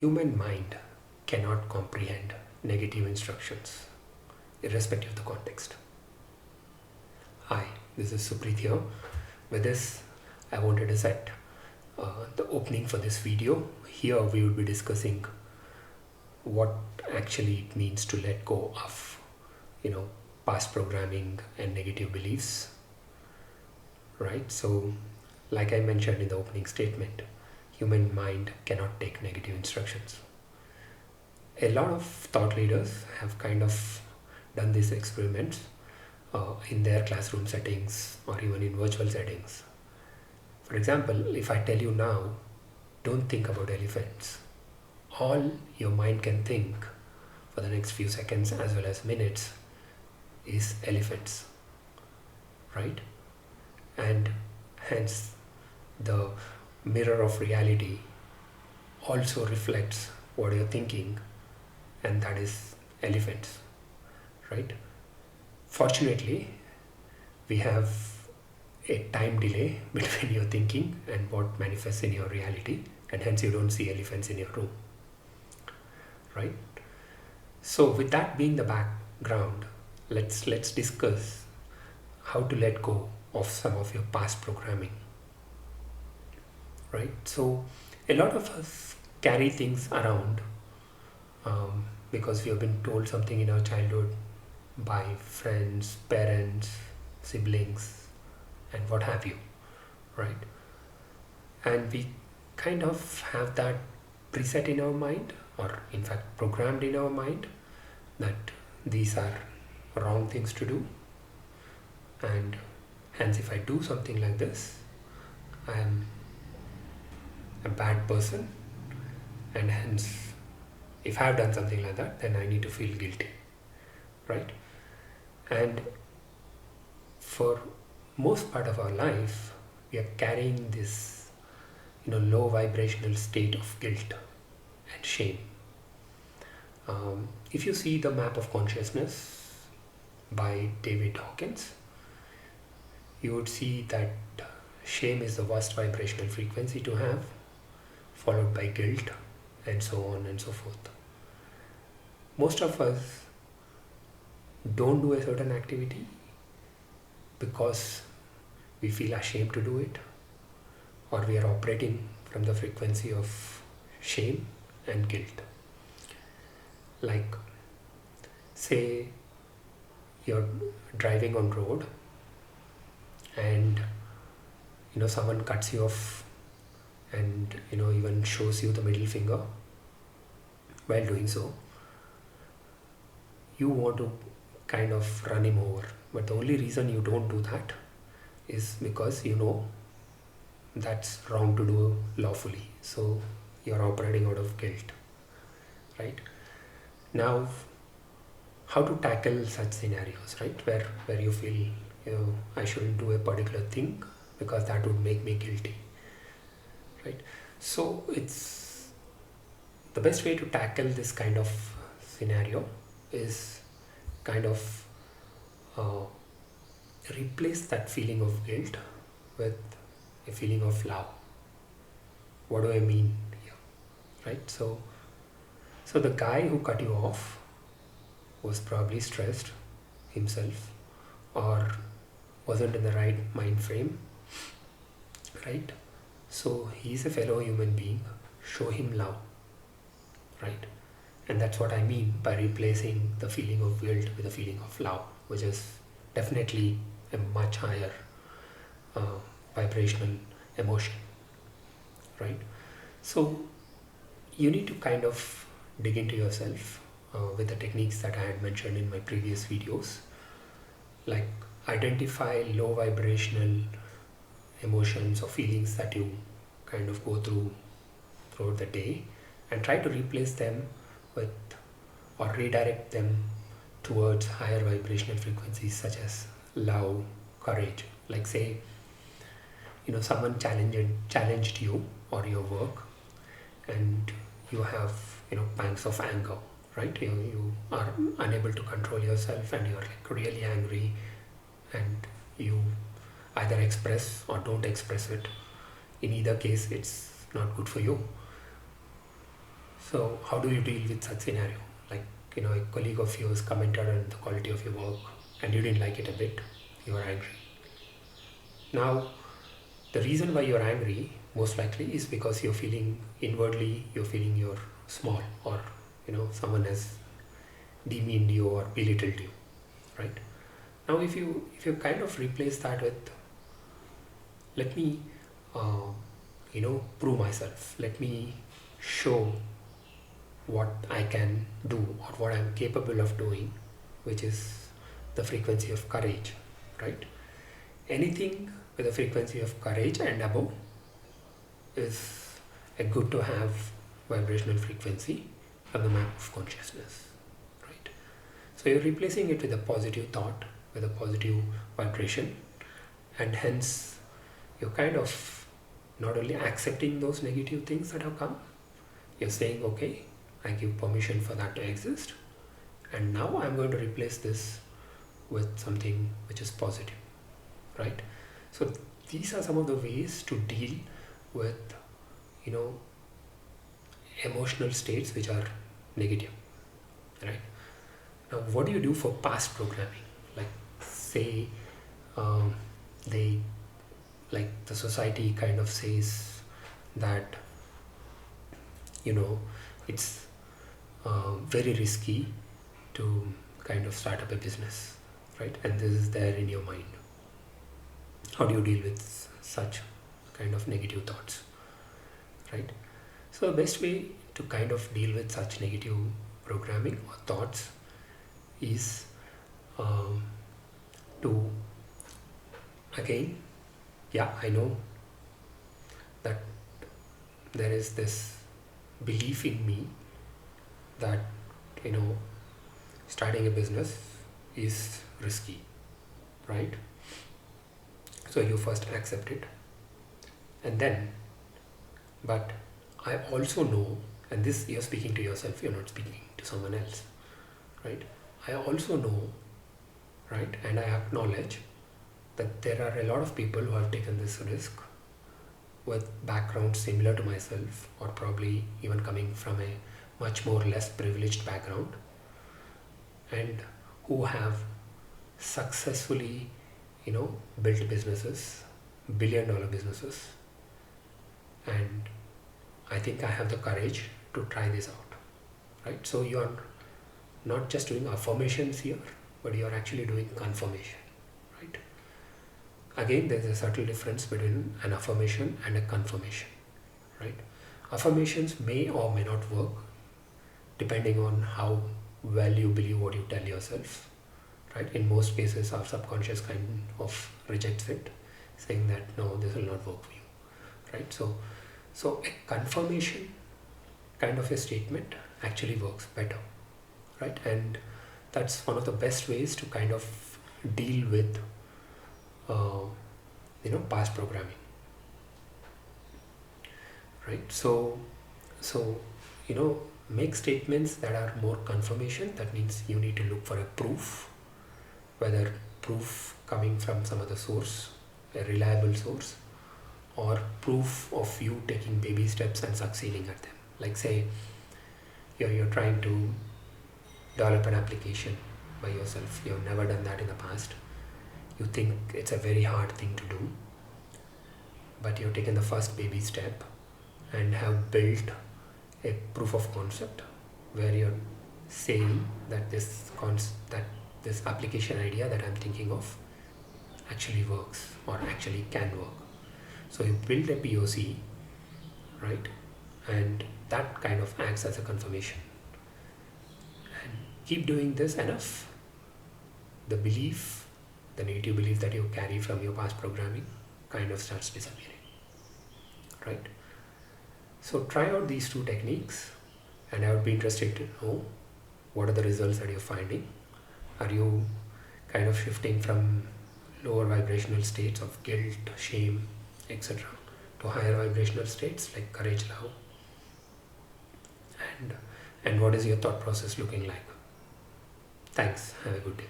Human mind cannot comprehend negative instructions, irrespective of the context. Hi, this is Supreet here. With this, I wanted to set the opening for this video. Here, we will be discussing what actually it means to let go of, past programming and negative beliefs. Right? So, like I mentioned in the opening statement, human mind cannot take negative instructions. A lot of thought leaders have kind of done these experiments in their classroom settings or even in virtual settings. For example, if I tell you now, don't think about elephants, all your mind can think for the next few seconds as well as minutes is elephants, right? And hence, the mirror of reality also reflects what you're thinking, and that is elephants, right? Fortunately, we have a time delay between your thinking and what manifests in your reality, and hence you don't see elephants in your room, right? So, with that being the background, let's discuss how to let go of some of your past programming, right? So, a lot of us carry things around because we have been told something in our childhood by friends, parents, siblings, and what have you, right? And we kind of have that preset in our mind, or in fact, programmed in our mind, that these are wrong things to do, and hence, if I do something like this, I am a bad person, and hence, if I have done something like that, then I need to feel guilty, right? And for most part of our life, we are carrying this, low vibrational state of guilt and shame. If you see the map of consciousness by David Hawkins, you would see that shame is the worst vibrational frequency to have, followed by guilt, and so on and so forth. Most of us don't do a certain activity because we feel ashamed to do it, or we are operating from the frequency of shame and guilt. Like, say you're driving on road and someone cuts you off and even shows you the middle finger. While doing so, you want to kind of run him over, but the only reason you don't do that is because that's wrong to do lawfully, so you're operating out of guilt, right? Now, how to tackle such scenarios, right, where you feel I shouldn't do a particular thing because that would make me guilty, right? So it's the best way to tackle this kind of scenario is kind of replace that feeling of guilt with a feeling of love. What do I mean here, right? So the guy who cut you off was probably stressed himself, or wasn't in the right mind frame, right? So he's a fellow human being. Show him love, right? And that's what I mean by replacing the feeling of guilt with a feeling of love, which is definitely a much higher uh, vibrational emotion, right? So you need to kind of dig into yourself with the techniques that I had mentioned in my previous videos, like identify low vibrational emotions or feelings that you kind of go through throughout the day, and try to replace them with or redirect them towards higher vibrational frequencies such as love, courage. Like, say someone challenged you or your work, and you have pangs of anger, right? You are unable to control yourself and you're like really angry, and you either express or don't express it. In either case, it's not good for you. So how do you deal with such scenario? Like, a colleague of yours commented on the quality of your work and you didn't like it a bit, you are angry. Now, the reason why you're angry most likely is because you're feeling inwardly, you're feeling you're small, or someone has demeaned you or belittled you, right? Now, if you kind of replace that with, let me prove myself, let me show what I can do or what I'm capable of doing, which is the frequency of courage, right? Anything with a frequency of courage and above is a good to have vibrational frequency on the map of consciousness, right? So you're replacing it with a positive thought, with a positive vibration, and hence you're kind of not only accepting those negative things that have come, you're saying, okay, I give permission for that to exist, and now I'm going to replace this with something which is positive, right? So these are some of the ways to deal with emotional states which are negative, right? Now, what do you do for past programming? Like, say they like the society kind of says that it's very risky to kind of start up a business, right? And this is there in your mind. How do you deal with such kind of negative thoughts, right? So the best way to kind of deal with such negative programming or thoughts is to, again, I know that there is this belief in me that starting a business is risky, right? So you first accept it, and then, but I also know, and this you're speaking to yourself, you're not speaking to someone else, right? I also know, right, and I acknowledge that there are a lot of people who have taken this risk with backgrounds similar to myself, or probably even coming from a much more less privileged background, and who have successfully built businesses, billion-dollar businesses, and I think I have the courage to try this out, right? So you are not just doing affirmations here, but you are actually doing confirmation, right? Again, there's a subtle difference between an affirmation and a confirmation, right? Affirmations may or may not work depending on how well you believe what you tell yourself, right? In most cases, our subconscious kind of rejects it, saying that no, this will not work for you, right? So a confirmation kind of a statement actually works better, right? And that's one of the best ways to kind of deal with past programming, right? So make statements that are more confirmation. That means you need to look for a proof, whether proof coming from some other source, a reliable source, or proof of you taking baby steps and succeeding at them. Like, say you're trying to develop an application by yourself, you've never done that in the past, you think it's a very hard thing to do, but you've taken the first baby step and have built a proof of concept where you're saying that this application idea that I'm thinking of actually works or actually can work. So you build a POC, right? And that kind of acts as a confirmation. And keep doing this enough, the negative belief that you carry from your past programming kind of starts disappearing, right? So try out these two techniques, and I would be interested to know what are the results that you're finding. Are you kind of shifting from lower vibrational states of guilt, shame, etc. to higher vibrational states like courage, love? And what is your thought process looking like? Thanks. Have a good day.